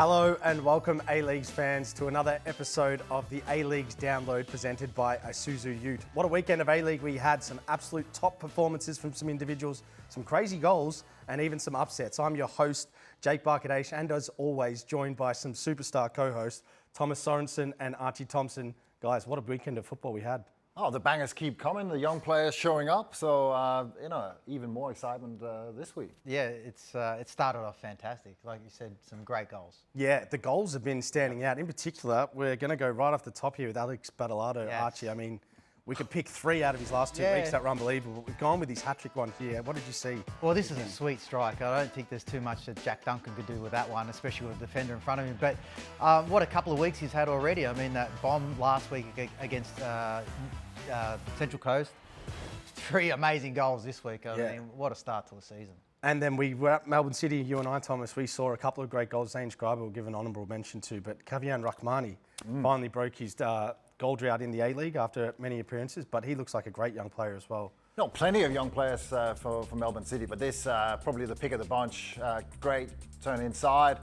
Hello and welcome A-Leagues fans to another episode of the A-Leagues Download presented by Isuzu UTE. What a weekend of A-League we had, some absolute top performances from some individuals, some crazy goals and even some upsets. I'm your host, Jake Barkadesh, and as always joined by some superstar co-hosts, Thomas Sorensen and Archie Thompson. Guys, what a weekend of football we had. Oh, the bangers keep coming, the young players showing up, so, even more excitement this week. Yeah, it started off fantastic. Like you said, some great goals. Yeah, the goals have been standing out. In particular, we're going to go right off the top here with Alex Badalado, Yes. Archie. I mean, we could pick 3 out of his last 2 weeks that were unbelievable. We've gone with his hat-trick one here. What did you see? Well, this is a sweet strike. I don't think there's too much that Jack Duncan could do with that one, especially with a defender in front of him. But what a couple of weeks he's had already. I mean, that bomb last week against Central Coast. 3 amazing goals this week. I mean, what a start to the season. And then we were at Melbourne City, you and I, Thomas, we saw a couple of great goals. Zane Scriber will give an honourable mention to, but Kavian Rahmani finally broke his goal drought in the A-League after many appearances, but he looks like a great young player as well. No, plenty of young players for Melbourne City, but this probably the pick of the bunch. Great turn inside.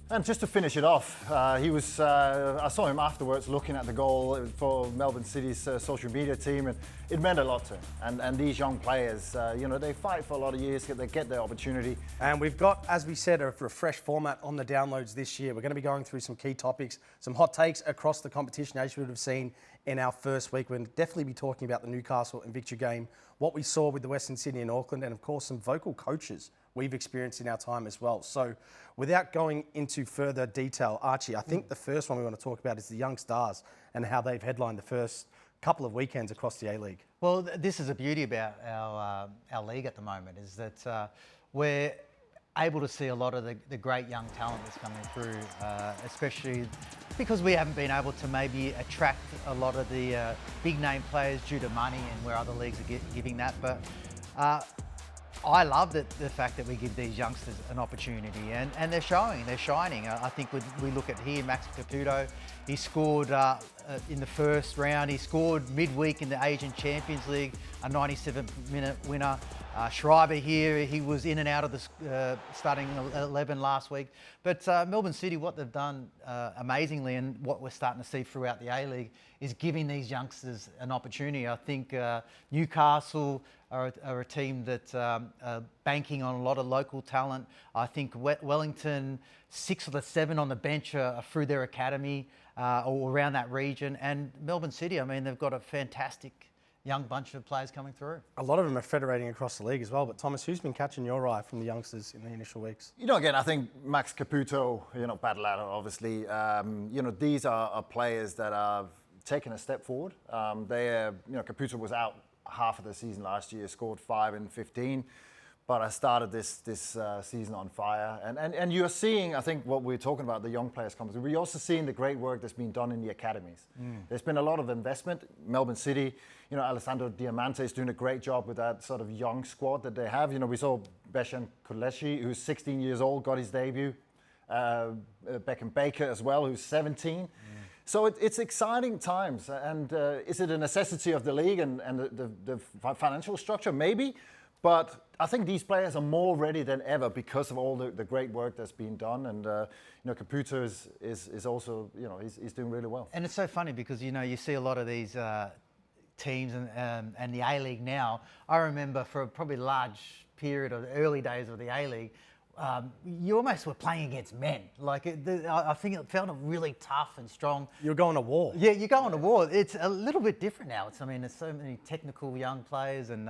And just to finish it off, I saw him afterwards looking at the goal for Melbourne City's social media team, and it meant a lot to him. And these young players, they fight for a lot of years, they get their opportunity. And we've got, as we said, a refreshed format on the downloads this year. We're going to be going through some key topics, some hot takes across the competition, as you would have seen in our first week. We'll definitely be talking about the Newcastle and Victory game, what we saw with the Western Sydney and Auckland, and of course some vocal coaches we've experienced in our time as well. So without going into further detail, Archie, I think the first one we want to talk about is the young stars and how they've headlined the first couple of weekends across the A-League. Well, this is a beauty about our league at the moment, is that we're able to see a lot of the great young talent that's coming through, especially because we haven't been able to maybe attract a lot of the big name players due to money and where other leagues are giving that. But I love the fact that we give these youngsters an opportunity, and they're shining. I think we look at here, Max Caputo, he scored in the first round, he scored midweek in the Asian Champions League, a 97-minute winner. Schreiber here, he was in and out of the starting 11 last week. But Melbourne City, what they've done amazingly, and what we're starting to see throughout the A-League, is giving these youngsters an opportunity. I think Newcastle are a team that are banking on a lot of local talent. I think Wellington, 6 of the 7 on the bench are through their academy or around that region. And Melbourne City, I mean, they've got a fantastic young bunch of players coming through. A lot of them are federating across the league as well. But Thomas, who's been catching your eye from the youngsters in the initial weeks? Again, I think Max Caputo, Badalado, obviously, these are players that have taken a step forward. Caputo was out half of the season last year, scored 5 in 15. But I started this season on fire. And you're seeing, I think, what we're talking about, the young players coming through. We're also seeing the great work that's been done in the academies. There's been a lot of investment. Melbourne City, Alessandro Diamante is doing a great job with that sort of young squad that they have. We saw Beshan Kuleshi, who's 16 years old, got his debut. Beckham Baker as well, who's 17. So it's exciting times. And is it a necessity of the league and the financial structure? Maybe. But I think these players are more ready than ever because of all the great work that's been done. And, Caputo is also, he's doing really well. And it's so funny because, you see a lot of these teams and the A-League now. I remember for a probably large period of the early days of the A-League, you almost were playing against men. I think it felt really tough and strong. You're going to war. Yeah, you're going to war. It's a little bit different now. There's so many technical young players, and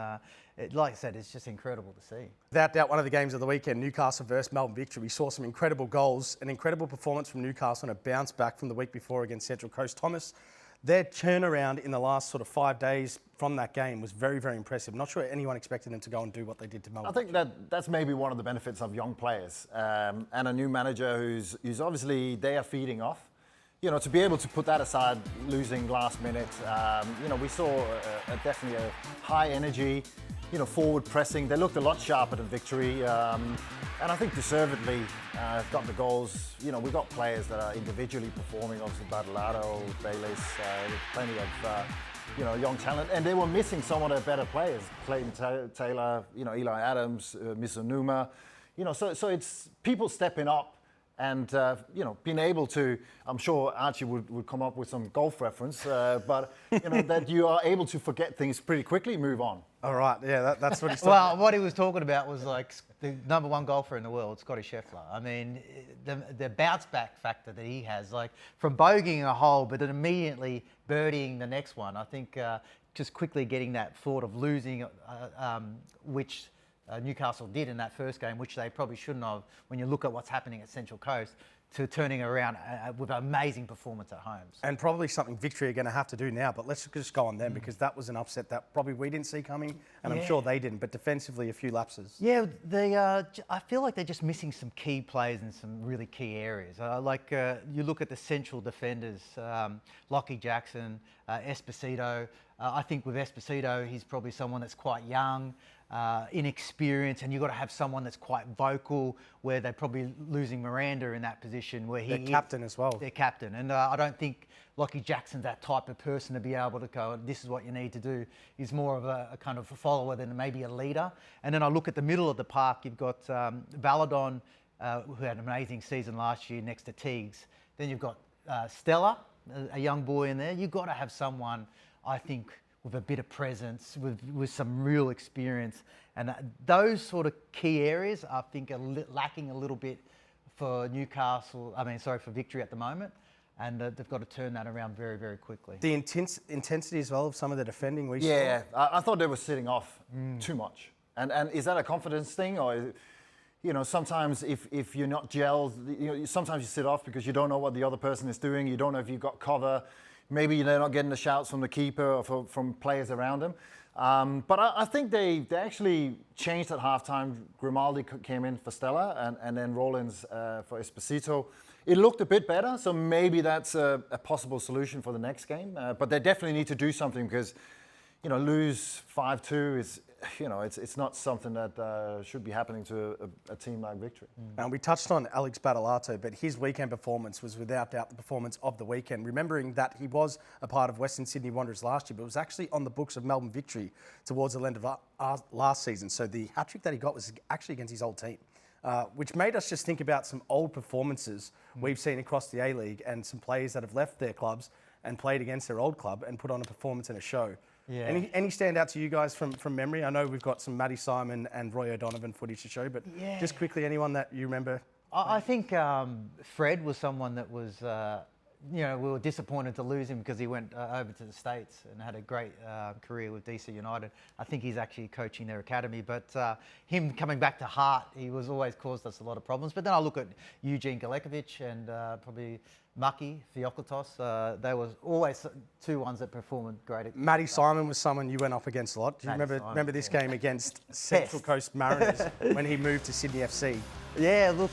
like I said, it's just incredible to see. Without doubt, one of the games of the weekend, Newcastle versus Melbourne Victory. We saw some incredible goals, an incredible performance from Newcastle, and a bounce back from the week before against Central Coast. Thomas, their turnaround in the last sort of 5 days from that game was very, very impressive. Not sure anyone expected them to go and do what they did to Melbourne. I think that's maybe one of the benefits of young players and a new manager who's obviously they are feeding off. To be able to put that aside, losing last minute, we saw definitely a high energy, forward pressing. They looked a lot sharper than Victory. And I think deservedly got the goals. We've got players that are individually performing, obviously Badalado, Baylis, plenty of young talent. And they were missing some of their better players. Clayton Taylor, Eli Adams, Mizunuma. So it's people stepping up and being able to, I'm sure Archie would come up with some golf reference, but that you are able to forget things pretty quickly, move on. All right, yeah, that's what he's talking Well, what he was talking about was like the #1 golfer in the world, Scotty Scheffler. I mean, the bounce back factor that he has, like from bogeying a hole, but then immediately birdieing the next one. I think just quickly getting that thought of losing, which Newcastle did in that first game, which they probably shouldn't have when you look at what's happening at Central Coast, to turning around with an amazing performance at home. And probably something Victory are going to have to do now, but let's just go on them because that was an upset that probably we didn't see coming, and I'm sure they didn't, but defensively a few lapses. Yeah, I feel like they're just missing some key players in some really key areas. You look at the central defenders, Lockie Jackson, Esposito. I think with Esposito, he's probably someone that's quite young, inexperienced, and you've got to have someone that's quite vocal, where they're probably losing Miranda in that position where They're captain as well. They're captain. And I don't think Lockie Jackson's that type of person to be able to go, this is what you need to do. He's more of a kind of a follower than maybe a leader. And then I look at the middle of the park, you've got Valadon, who had an amazing season last year next to Teagues. Then you've got Stella, a young boy in there. You've got to have someone, I think, with a bit of presence, with some real experience. And those sort of key areas, I think, are lacking a little bit for for Victory at the moment. And they've got to turn that around very, very quickly. The intensity as well of some of the defending we saw. Yeah, I thought they were sitting off too much. And is that a confidence thing, or is it, sometimes if you're not gelled, sometimes you sit off because you don't know what the other person is doing. You don't know if you've got cover. Maybe they're not getting the shouts from the keeper or from players around them. But I think they actually changed at halftime. Grimaldi came in for Stella and then Rollins for Esposito. It looked a bit better, so maybe that's a possible solution for the next game. But they definitely need to do something because, lose 5-2 is, it's not something that should be happening to a team like Victory. And we touched on Alex Battalato, but his weekend performance was without doubt the performance of the weekend. Remembering that he was a part of Western Sydney Wanderers last year, but was actually on the books of Melbourne Victory towards the end of last season. So the hat-trick that he got was actually against his old team, which made us just think about some old performances we've seen across the A-League and some players that have left their clubs and played against their old club and put on a performance and a show. Yeah. Any stand out to you guys from memory? I know we've got some Matty Simon and Roy O'Donovan footage to show, but just quickly, anyone that you remember? I think Fred was someone that was, we were disappointed to lose him because he went over to the States and had a great career with DC United. I think he's actually coaching their academy, but him coming back to Hart, he was always caused us a lot of problems. But then I look at Eugene Galekovic and probably Maki Theokotos. They were always two ones that performed great. Matty Simon was someone you went up against a lot. Do you remember this game against Central Coast Mariners when he moved to Sydney FC? Yeah, look,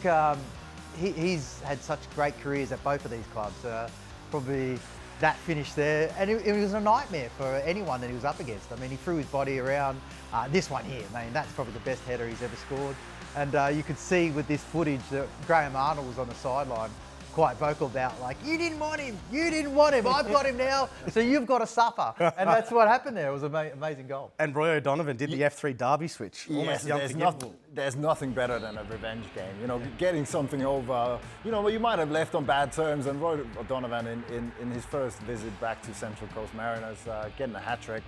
he's had such great careers at both of these clubs. Probably that finish there, and it was a nightmare for anyone that he was up against. I mean, he threw his body around. This one here, I mean, that's probably the best header he's ever scored. And you could see with this footage that Graham Arnold was on the sideline, quite vocal about, like, you didn't want him, I've got him now, so you've got to suffer. And that's what happened there. It was an amazing goal. And Roy O'Donovan did the F3 derby switch. Yes, there's nothing better than a revenge game. Getting something over, you might have left on bad terms, and Roy O'Donovan in his first visit back to Central Coast Mariners, getting a hat-trick.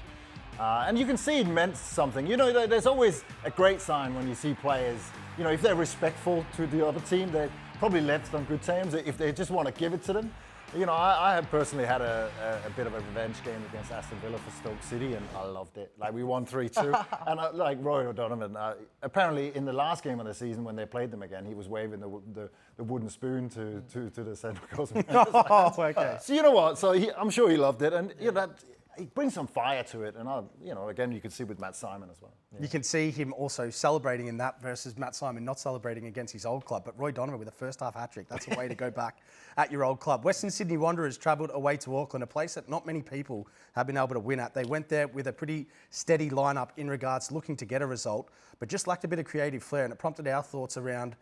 And you can see it meant something. There's always a great sign when you see players, if they're respectful to the other team, they probably left on good terms. If they just want to give it to them. I have personally had a bit of a revenge game against Aston Villa for Stoke City, and I loved it. Like, we won 3-2. And like Roy O'Donovan, apparently in the last game of the season when they played them again, he was waving the wooden spoon to the Central Coast. Oh, okay. So you know what? So I'm sure he loved it, and that it brings some fire to it. And again, you can see with Matt Simon as well. You can see him also celebrating in that versus Matt Simon not celebrating against his old club. But Roy Donovan with a first-half hat-trick, that's a way to go back at your old club. Western Sydney Wanderers travelled away to Auckland, a place that not many people have been able to win at. They went there with a pretty steady lineup in regards to looking to get a result, but just lacked a bit of creative flair, and it prompted our thoughts around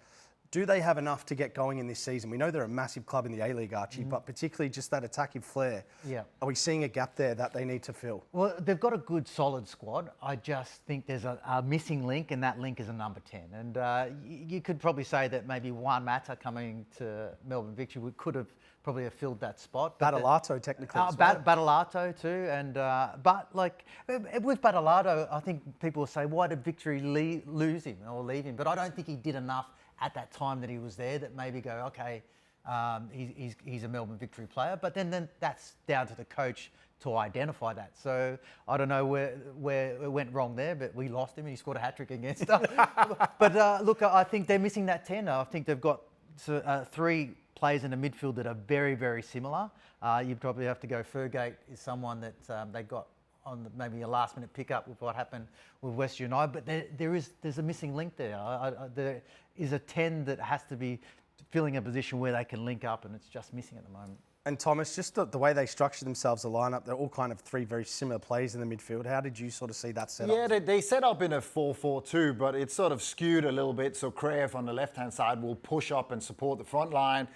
Do they have enough to get going in this season? We know they're a massive club in the A-League, Archie, but particularly just that attacking flair. Yeah. Are we seeing a gap there that they need to fill? Well, they've got a good, solid squad. I just think there's a missing link, and that link is a number 10. And you could probably say that maybe Juan Mata coming to Melbourne Victory could have probably have filled that spot. Battolato, technically. As well. Battolato too, and but like with Battolato, I think people will say, why did Victory lose him or leave him? But I don't think he did enough at that time that he was there that maybe go, okay, he's a Melbourne Victory player. But then that's down to the coach to identify that. So I don't know where it went wrong there, but we lost him and he scored a hat-trick against us. But look, I think they're missing that 10. I think they've got 3 players in the midfield that are very, very similar. You'd probably have to go Fergate is someone that they got on maybe a last-minute pickup with what happened with West United, but there's a missing link there. There is a 10 that has to be filling a position where they can link up, and it's just missing at the moment. And Thomas, just the way they structure themselves, the lineup, they're all kind of 3 very similar players in the midfield. How did you sort of see that set up? Yeah, they set up in a 4-4-2, but it's sort of skewed a little bit. So Kraev on the left-hand side will push up and support the front line.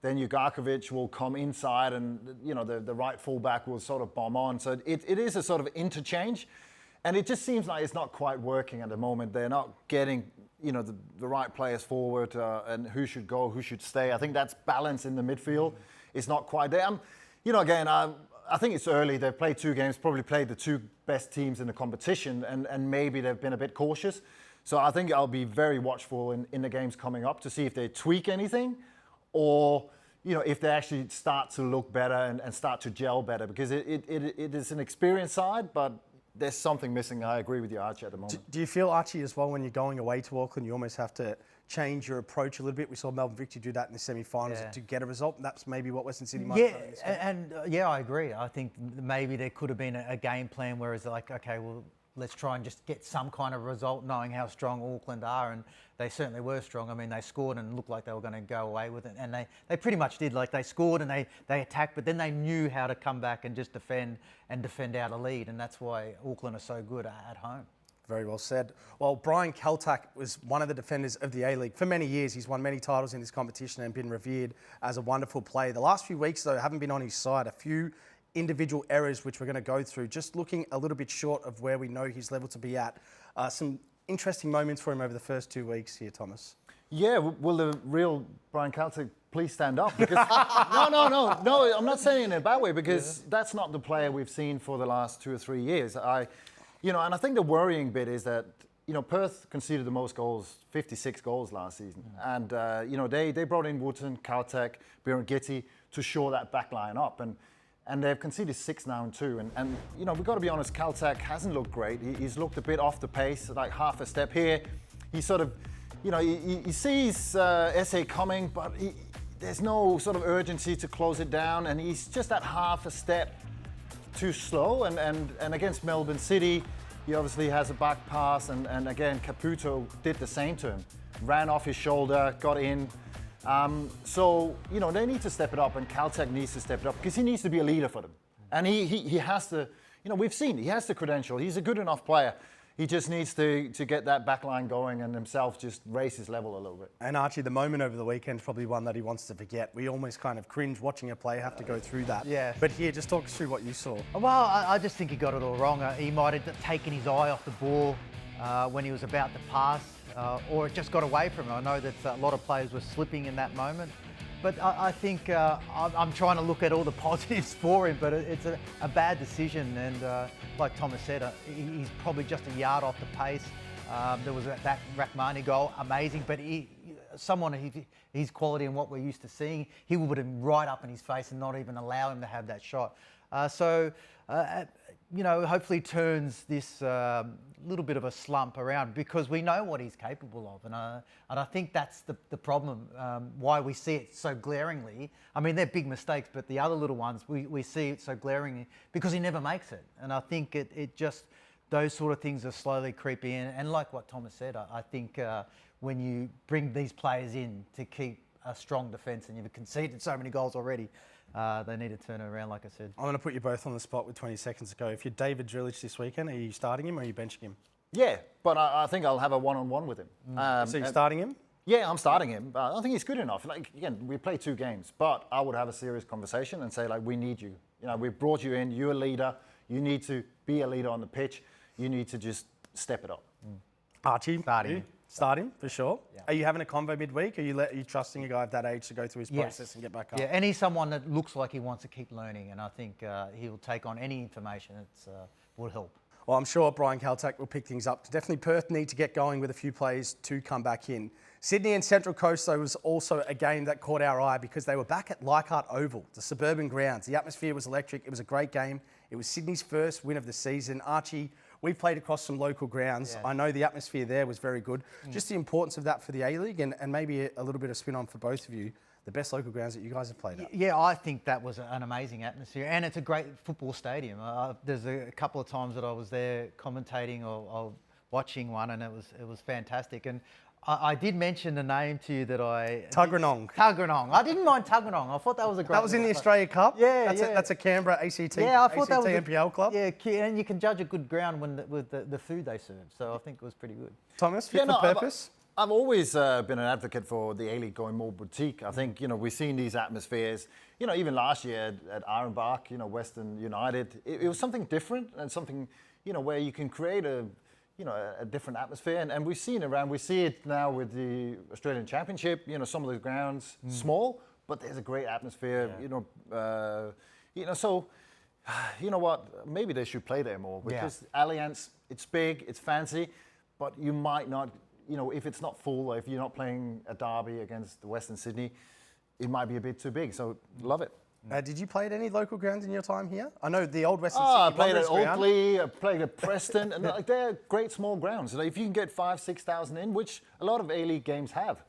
Then Ugarkovic will come inside, and the right fullback will sort of bomb on. So it is a sort of interchange, and it just seems like it's not quite working at the moment. They're not getting the right players forward, and who should go, who should stay. I think that's balance in the midfield is not quite there. Again, I think it's early. They've played 2 games, probably played the 2 best teams in the competition, and maybe they've been a bit cautious. So I think I'll be very watchful in the games coming up to see if they tweak anything, or if they actually start to look better and start to gel better, because it is an experienced side, but there's something missing. I agree with you, Archie, at the moment. Do you feel, Archie, as well, when you're going away to Auckland, you almost have to change your approach a little bit? We saw Melbourne Victory do that in the semi-finals to get a result, and that's maybe what Western Sydney might have done. I agree. I think maybe there could have been a game plan where it's like, okay, well, let's try and just get some kind of result, knowing how strong Auckland are, and they certainly were strong. I mean, they scored and looked like they were going to go away with it, and they pretty much did. Like, they scored and they attacked, but then they knew how to come back and just defend out a lead, and that's why Auckland are so good at home. Very well said. Well, Brian Kaltak was one of the defenders of the A-League for many years. He's won many titles in this competition and been revered as a wonderful player. The last few weeks, though, haven't been on his side. A few individual errors which we're going to go through, just looking a little bit short of where we know his level to be at. Some interesting moments for him over the first 2 weeks here, Thomas. Yeah, will the real Brian Kaltak please stand up? Because no, I'm not saying it in a bad way, because that's not the player we've seen for the last 2 or 3 years. And I think the worrying bit is that Perth conceded the most goals, 56 goals last season, and they brought in Wootton, Kaltak, Birangiti to shore that back line up, and they've conceded 6 now and 2. And we've got to be honest, Kaltak hasn't looked great. He's looked a bit off the pace, like half a step here. He sort of, he sees SA coming, but there's no sort of urgency to close it down. And he's just that half a step too slow. And against Melbourne City, he obviously has a back pass. And again, Caputo did the same to him. Ran off his shoulder, got in. So they need to step it up, and Kaltak needs to step it up, because he needs to be a leader for them. And he has to, we've seen, he has the credential. He's a good enough player. He just needs to get that back line going and himself just raise his level a little bit. And Archie, the moment over the weekend is probably one that he wants to forget. We almost kind of cringe watching a player have to go through that. Yeah. But here, just talk us through what you saw. Well, I just think he got it all wrong. He might have taken his eye off the ball when he was about to pass, or it just got away from him. I know that a lot of players were slipping in that moment. But I think I'm trying to look at all the positives for him, but it's a bad decision. And like Thomas said, he's probably just a yard off the pace. There was that Rachmani goal, amazing, but someone his quality and what we're used to seeing, he would have been right up in his face and not even allow him to have that shot. Hopefully turns this little bit of a slump around, because we know what he's capable of. And I think that's the problem, why we see it so glaringly. I mean, they're big mistakes, but the other little ones, we see it so glaringly because he never makes it. And I think it just, those sort of things are slowly creeping in. And like what Thomas said, I think when you bring these players in to keep a strong defence, and you've conceded so many goals already, they need to turn it around, like I said. I'm going to put you both on the spot with 20 seconds to go. If you're David Drillich this weekend, are you starting him or are you benching him? Yeah, but I think I'll have a one-on-one with him. So you're starting him? Yeah, I'm starting him. I think he's good enough. Like, again, we play 2 games, but I would have a serious conversation and say, like, we need you. You know, we've brought you in. You're a leader. You need to be a leader on the pitch. You need to just step it up. Archie, start him for sure. Yeah. Are you having a convo midweek? Are you trusting a guy of that age to go through his process and get back up? Yeah, and he's someone that looks like he wants to keep learning, and I think he'll take on any information that will help. Well, I'm sure Brian Kaltak will pick things up. Definitely Perth need to get going with a few players to come back in. Sydney and Central Coast, though, was also a game that caught our eye because they were back at Leichhardt Oval, the suburban grounds. The atmosphere was electric. It was a great game. It was Sydney's first win of the season. Archie, we played across some local grounds. Yes. I know the atmosphere there was very good. Just the importance of that for the A-League and maybe a little bit of spin on for both of you. The best local grounds that you guys have played at. Yeah, I think that was an amazing atmosphere, and it's a great football stadium. There's a couple of times that I was there commentating or watching one, and it was fantastic. And I did mention the name to you that Tuggeranong. Tuggeranong. I didn't mind Tuggeranong. I thought that was a great. That was in the Australia Cup? Yeah, that's a Canberra ACT, yeah, I thought ACT that was NPL club? Yeah, and you can judge a good ground with the food they serve. So I think it was pretty good. Thomas, fit for purpose? I've always been an advocate for the A-League going more boutique. I think, we've seen these atmospheres, even last year at Ironbark, Western United, it was something different and something, where you can create a different atmosphere. And we've seen around, we see it now with the Australian Championship, some of the grounds small, but there's a great atmosphere, so, you know what, maybe they should play there more because Allianz, it's big, it's fancy, but you might not, if it's not full, or if you're not playing a derby against Western Sydney, it might be a bit too big. So love it. Did you play at any local grounds in your time here? I know the old Western I Sydney played at Wanderers ground. Oakley, I played at Preston, and they're great small grounds. If you can get 5,000-6,000 in, which a lot of A-League games have,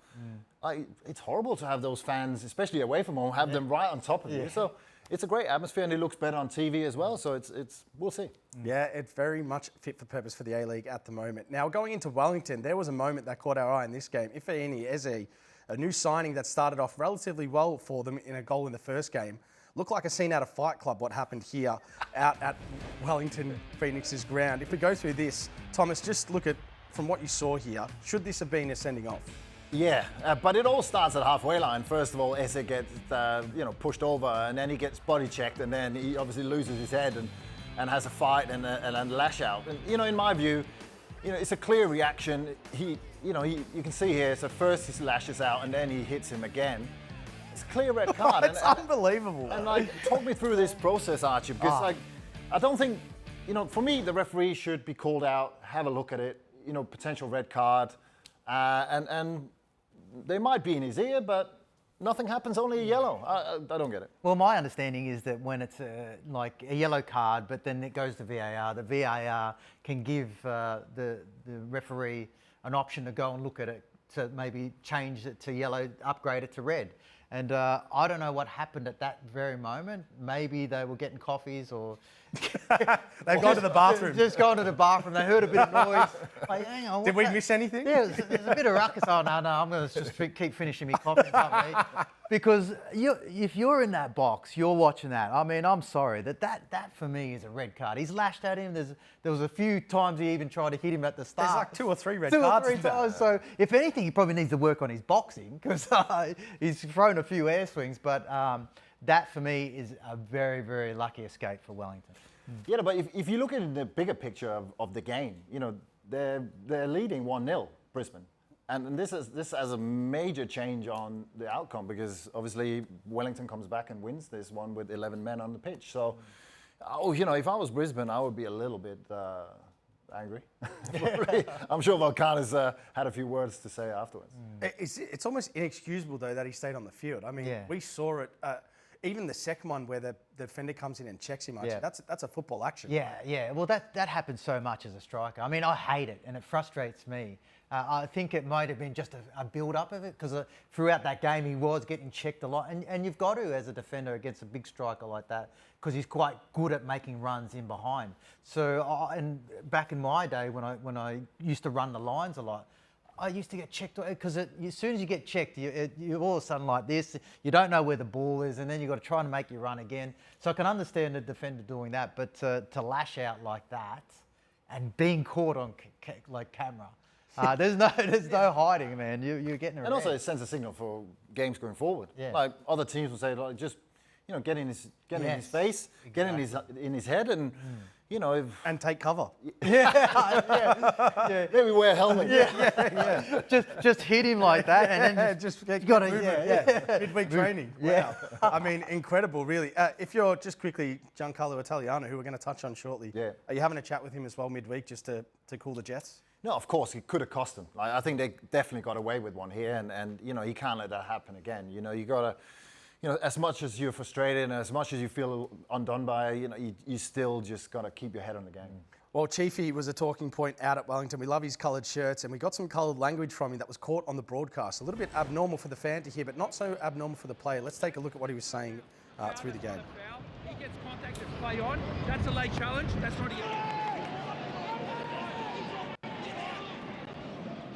it's horrible to have those fans, especially away from home, have them right on top of you. So it's a great atmosphere, and it looks better on TV as well. So it's we'll see. Yeah, it's very much fit for purpose for the A-League at the moment. Now, going into Wellington, there was a moment that caught our eye in this game. Ifeanyi Eze, a new signing that started off relatively well for them in a goal in the first game. Looked like a scene out of Fight Club, what happened here out at Wellington Phoenix's ground. If we go through this, Thomas, just look at, from what you saw here, should this have been a sending off? Yeah, but it all starts at halfway line. First of all, Eze gets pushed over, and then he gets body checked, and then he obviously loses his head and has a fight and a lash out. And in my view, it's a clear reaction. You can see here. So first he lashes out, and then he hits him again. It's a clear red card. It's unbelievable. And talk me through this process, Archie, because I don't think for me the referee should be called out, have a look at it. Potential red card, and they might be in his ear, but nothing happens, only a yellow. I don't get it. Well, my understanding is that when it's like a yellow card, but then it goes to VAR, the VAR can give the referee an option to go and look at it to maybe change it to yellow, upgrade it to red. And I don't know what happened at that very moment. Maybe they were getting coffees or... They've gone to the bathroom. Just gone to the bathroom. They heard a bit of noise. Like, hang on, Did we miss anything? Yeah, there's a bit of ruckus. Oh, no, I'm going to just keep finishing my coffee. Because if you're in that box, you're watching that. I mean, I'm sorry. That for me is a red card. He's lashed at him. There was a few times he even tried to hit him at the start. There's like 2 or 3 red cards. 2 or 3 times. So if anything, he probably needs to work on his boxing because he's thrown a few air swings. But that for me is a very, very lucky escape for Wellington. Yeah, but if you look at the bigger picture of the game, they're leading 1-0 Brisbane. And this has a major change on the outcome because obviously Wellington comes back and wins this one with 11 men on the pitch. So, if I was Brisbane, I would be a little bit angry. I'm sure Volkan's had a few words to say afterwards. It's almost inexcusable, though, that he stayed on the field. I mean, we saw it, even the second one where the defender comes in and checks him, that's a football action. Yeah. Well, that happens so much as a striker. I mean, I hate it and it frustrates me. I think it might have been just a build-up of it because throughout that game he was getting checked a lot. And you've got to, as a defender against a big striker like that, because he's quite good at making runs in behind. So, and back in my day when I used to run the lines a lot, I used to get checked because as soon as you get checked, you're all of a sudden like this. You don't know where the ball is, and then you've got to try and make your run again. So I can understand the defender doing that, but to lash out like that and being caught on camera, There's no hiding, man. You're getting And also it sends a signal for games going forward. Yeah. Like other teams will say, like, just get in his face, get in his head, and And take cover. maybe wear a helmet. Just hit him like that, and then Just get got to midweek training. Wow. I mean, incredible, really. If you're just quickly, Giancarlo Italiano, who we're going to touch on shortly, are you having a chat with him as well midweek just to cool the jets? No, of course, it could have cost them. Like, I think they definitely got away with one here, and he can't let that happen again. You got to, as much as you're frustrated and as much as you feel undone by, you still just got to keep your head on the game. Well, Chiefy was a talking point out at Wellington. We love his coloured shirts, and we got some coloured language from him that was caught on the broadcast. A little bit abnormal for the fan to hear, but not so abnormal for the player. Let's take a look at what he was saying through the game. He gets contacted, play on. That's a late challenge. That's not a...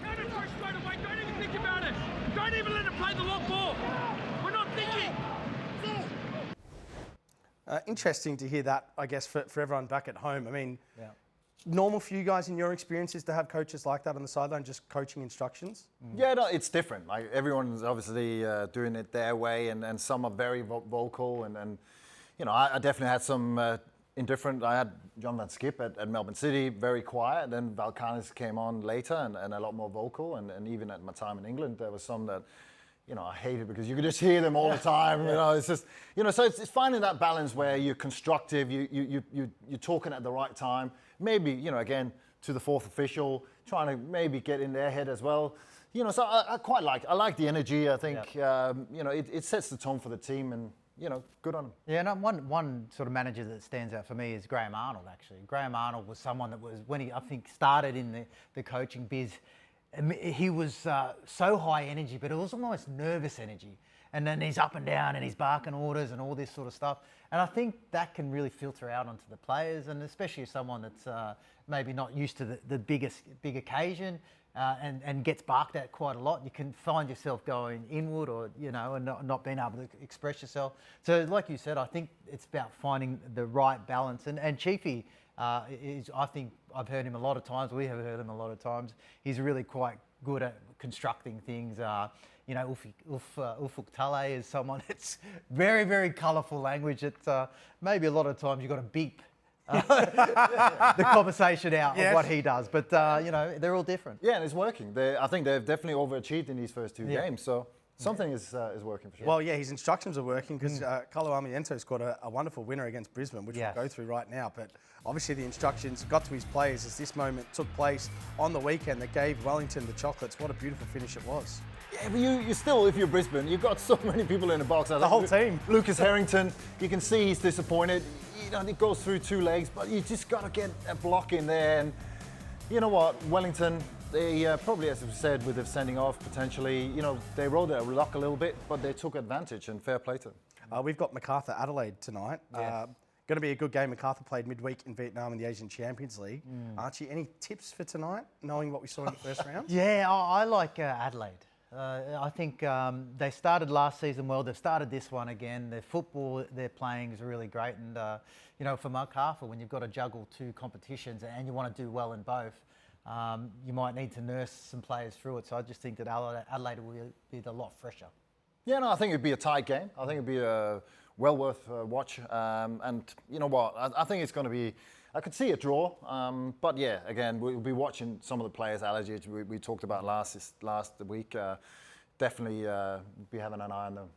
Counter first straight away. Don't even think about it. Don't even let him play the long ball. We're not thinking. Interesting to hear that, I guess, for everyone back at home. I mean, normal for you guys in your experiences to have coaches like that on the sideline, just coaching instructions? Yeah, no, it's different. Like, everyone's obviously doing it their way, and some are very vocal, and I definitely had some indifferent. I had John Van Skip at Melbourne City, very quiet. Then Valkanis came on later and a lot more vocal, and even at my time in England, there was some that I hated because you could just hear them all the time. It's just, so it's finding that balance where you're constructive, you're talking at the right time. Maybe, again, to the fourth official, trying to maybe get in their head as well. So I quite I like the energy. I think, it sets the tone for the team, and, good on them. Yeah, and one sort of manager that stands out for me is Graham Arnold, actually. Graham Arnold was someone that was, when he, I think, started in the coaching biz, he was so high energy, but it was almost nervous energy. And then he's up and down and he's barking orders and all this sort of stuff. And I think that can really filter out onto the players, and especially someone that's maybe not used to the big occasion and gets barked at quite a lot. You can find yourself going inward, or and not being able to express yourself. So, like you said, I think it's about finding the right balance. And Chiefy is, I think, I've heard him a lot of times. We have heard him a lot of times. He's really quite good at constructing things. Ufuk Tale is someone that's very, very colourful language that maybe a lot of times you've got to beep the conversation out of what he does. But, they're all different. Yeah, and it's working. I think they've definitely overachieved in these first two games. So something is working for sure. Well, yeah, his instructions are working because Carlo Armiento scored a wonderful winner against Brisbane, which we'll go through right now. But obviously the instructions got to his players as this moment took place on the weekend that gave Wellington the chocolates. What a beautiful finish it was. Yeah, but you still, if you're Brisbane, you've got so many people in the box. The whole team. Lucas Harrington, you can see he's disappointed. It goes through two legs, but you just got to get a block in there. And you know what, Wellington, they probably, as we said, with the sending off potentially, they rode their luck a little bit, but they took advantage, and fair play to them. We've got Macarthur Adelaide tonight. Going to be a good game. Macarthur played midweek in Vietnam in the Asian Champions League. Archie, any tips for tonight, knowing what we saw in the first round? Yeah, I like Adelaide. I think they started last season well. They've started this one again. The football they're playing is really great. And, for Macarthur, when you've got to juggle two competitions and you want to do well in both, you might need to nurse some players through it. So I just think that Adelaide will be a lot fresher. Yeah, no, I think it'd be a tight game. I think it'd be well worth a watch. And you know what? I think it's going to be... I could see a draw, but yeah, again, we'll be watching some of the players' allergies we talked about last week. Definitely be having an eye on them.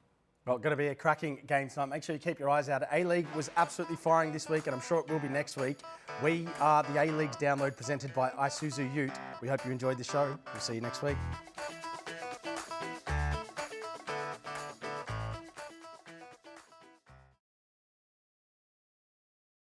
Well, going to be a cracking game tonight. Make sure you keep your eyes out. A-League was absolutely firing this week, and I'm sure it will be next week. We are the A-League's download presented by Isuzu UTE. We hope you enjoyed the show. We'll see you next week.